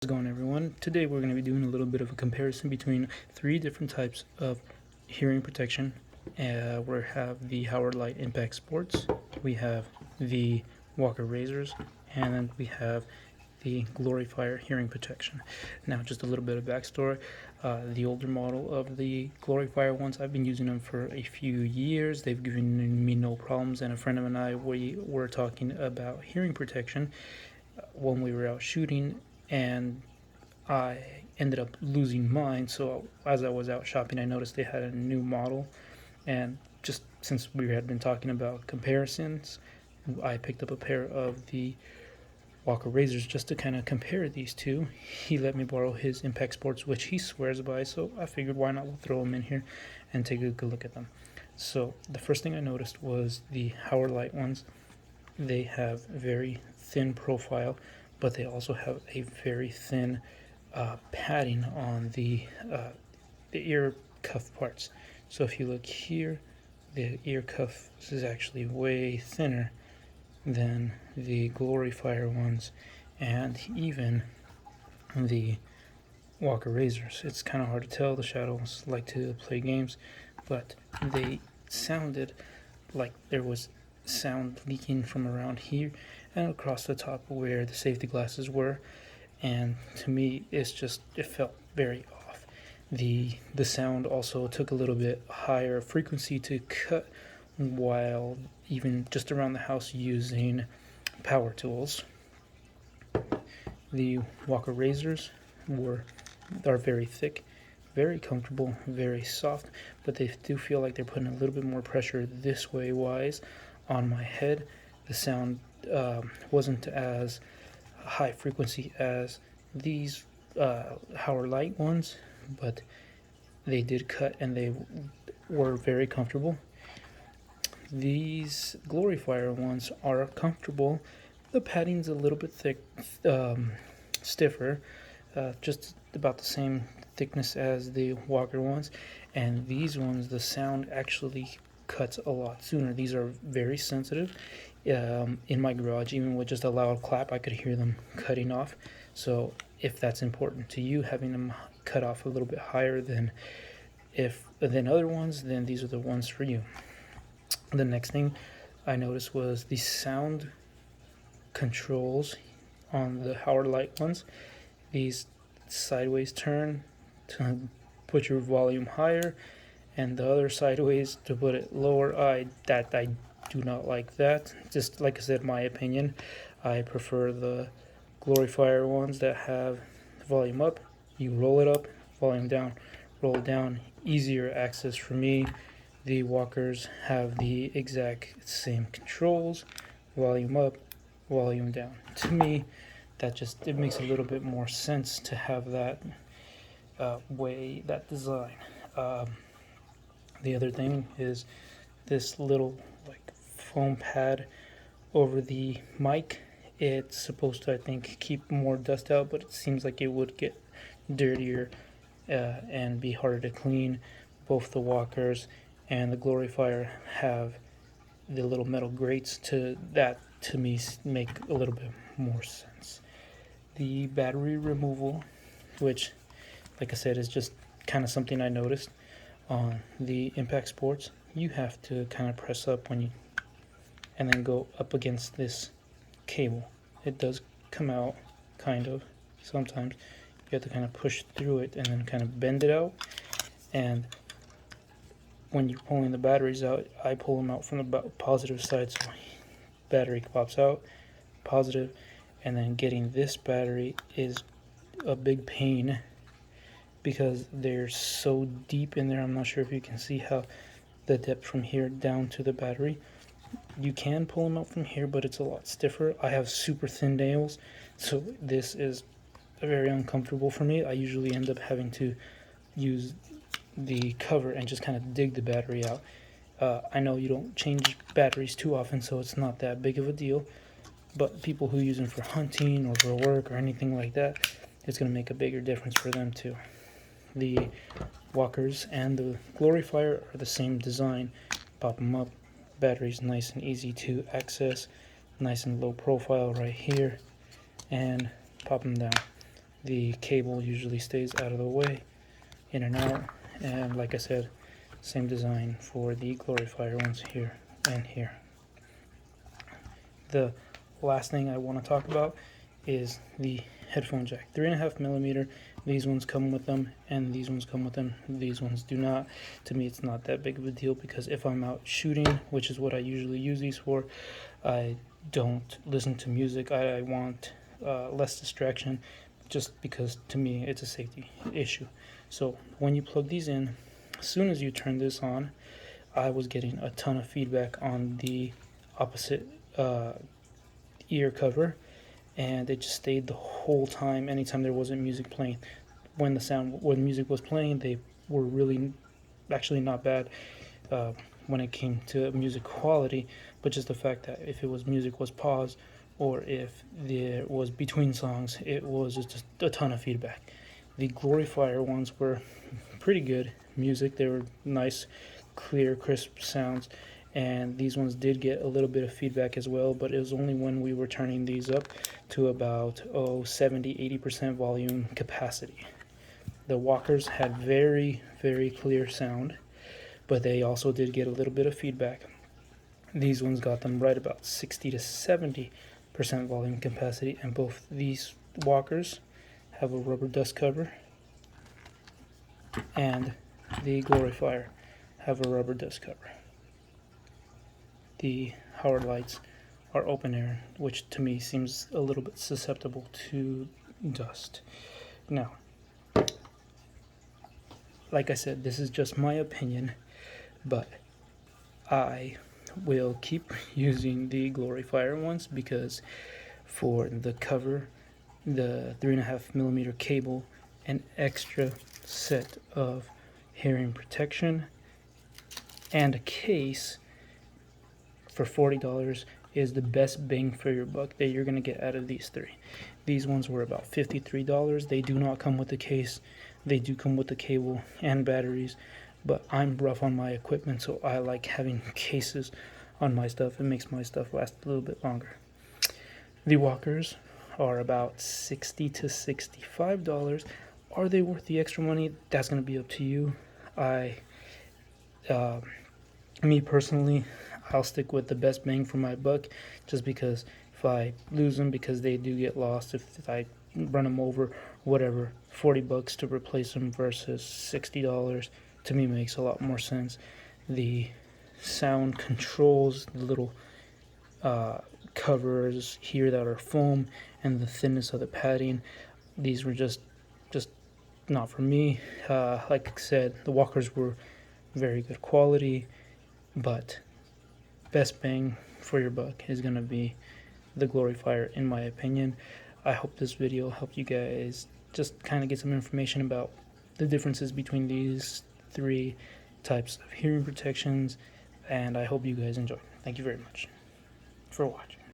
How's it going, everyone? Today we're going to be doing a little bit of a comparison between three different types of hearing protection. We have the Howard Light Impact Sports, we have the Walker Razors, and then we have the Gloryfire hearing protection. Now, just a little bit of backstory. The older model of the Gloryfire ones, I've been using them for a few years. They've given me no problems, and a friend and I, we were talking about hearing protection when we were out shooting, and I ended up losing mine. So as I was out shopping, I noticed they had a new model, and just since we had been talking about comparisons, I picked up a pair of the Walker Razors just to kind of compare these two. He let me borrow his Impact Sports, which he swears by, so I figured why not throw them in here and take a good look at them. So the first thing I noticed was the Howard Light ones. They have very thin profile, but they also have a very thin padding on the ear cuff parts. So if you look here, the ear cuff is actually way thinner than the Gloryfire ones, and even the Walker Razors. It's kind of hard to tell. The shadows like to play games, but they sounded like there was sound leaking from around here and across the top where the safety glasses were, and to me it felt very off. The sound also took a little bit higher frequency to cut while even just around the house using power tools. The Walker Razors are very thick, very comfortable, very soft, but they do feel like they're putting a little bit more pressure this way wise on my head. The sound wasn't as high frequency as these Howard Light ones, but they did cut and they were very comfortable. These Gloryfire ones are comfortable. The padding's a little bit thick, stiffer, just about the same thickness as the Walker ones, and these ones, the sound actually cuts a lot sooner. These are very sensitive. In my garage, even with just a loud clap, I could hear them cutting off. So if that's important to you, having them cut off a little bit higher than other ones, then these are the ones for you. The next thing I noticed was the sound controls on the Howard Light ones. These sideways turn to put your volume higher, and the other sideways to put it lower. I do not like that. Just like I said, my opinion. I prefer the Gloryfire ones that have volume up. You roll it up, volume down, roll it down. Easier access for me. The Walkers have the exact same controls, volume up, volume down. To me, it makes a little bit more sense to have that that design. The other thing is this little foam pad over the mic. It's supposed to, I think, keep more dust out, but it seems like it would get dirtier and be harder to clean. Both the Walkers and the Gloryfire have the little metal grates to me make a little bit more sense. The battery removal, which like I said is just kind of something I noticed on the Impact Sports, you have to kind of press up and then go up against this cable. It does come out kind of sometimes. You have to kind of push through it and then kind of bend it out, and when you're pulling the batteries out, I pull them out from the positive side, so battery pops out, positive, and then getting this battery is a big pain because they're so deep in there. I'm not sure if you can see how the depth from here down to the battery. You can pull them out from here, but it's a lot stiffer. I have super thin nails, so this is very uncomfortable for me. I usually end up having to use the cover and just kind of dig the battery out. I know you don't change batteries too often, so it's not that big of a deal, but people who use them for hunting or for work or anything like that, it's going to make a bigger difference for them too. The Walkers and the Gloryfire are the same design. Pop them up, battery's nice and easy to access, nice and low profile right here, and pop them down. the cable usually stays out of the way, in and out. And like I said, same design for the Gloryfire ones here and here. The last thing I want to talk about is the headphone jack. 3.5 millimeter. These ones come with them, and these ones come with them. These ones do not. To me, it's not that big of a deal, because if I'm out shooting, which is what I usually use these for, I don't listen to music. I want less distraction, just because to me it's a safety issue. So when you plug these in, as soon as you turn this on, I was getting a ton of feedback on the opposite ear cover, and it just stayed the whole time. Anytime there wasn't music playing, when music was playing, they were really actually not bad when it came to music quality, but just the fact that if music was paused, or if there was between songs, it was just a ton of feedback. The Gloryfire ones were pretty good music. They were nice, clear, crisp sounds, and these ones did get a little bit of feedback as well, but it was only when we were turning these up to about 70-80% volume capacity. The Walkers had very, very clear sound, but they also did get a little bit of feedback. These ones got them right about 60 to 70% volume capacity, and both these Walkers have a rubber dust cover, and the Gloryfire have a rubber dust cover. The Howard lights are open air, which to me seems a little bit susceptible to dust. Now, like I said, this is just my opinion, but I will keep using the Gloryfire ones, because for the cover, the 3.5 millimeter cable, an extra set of hearing protection, and a case for $40 is the best bang for your buck that you're going to get out of these three. These ones were about $53. They do not come with the case. They do come with the cable and batteries, but I'm rough on my equipment, so I like having cases on my stuff. It makes my stuff last a little bit longer. The Walkers are about $60 to $65. Are they worth the extra money? That's going to be up to you. Me personally, I'll stick with the best bang for my buck, just because if I lose them, because they do get lost, if I run them over, whatever, $40 to replace them versus $60 to me makes a lot more sense. The sound controls, the little covers here that are foam, and the thinness of the padding, these were just not for me. Like I said, the Walkers were very good quality, but best bang for your buck is going to be the Gloryfire, in my opinion. I hope this video helped you guys just kind of get some information about the differences between these three types of hearing protections, and I hope you guys enjoyed. Thank you very much for watching.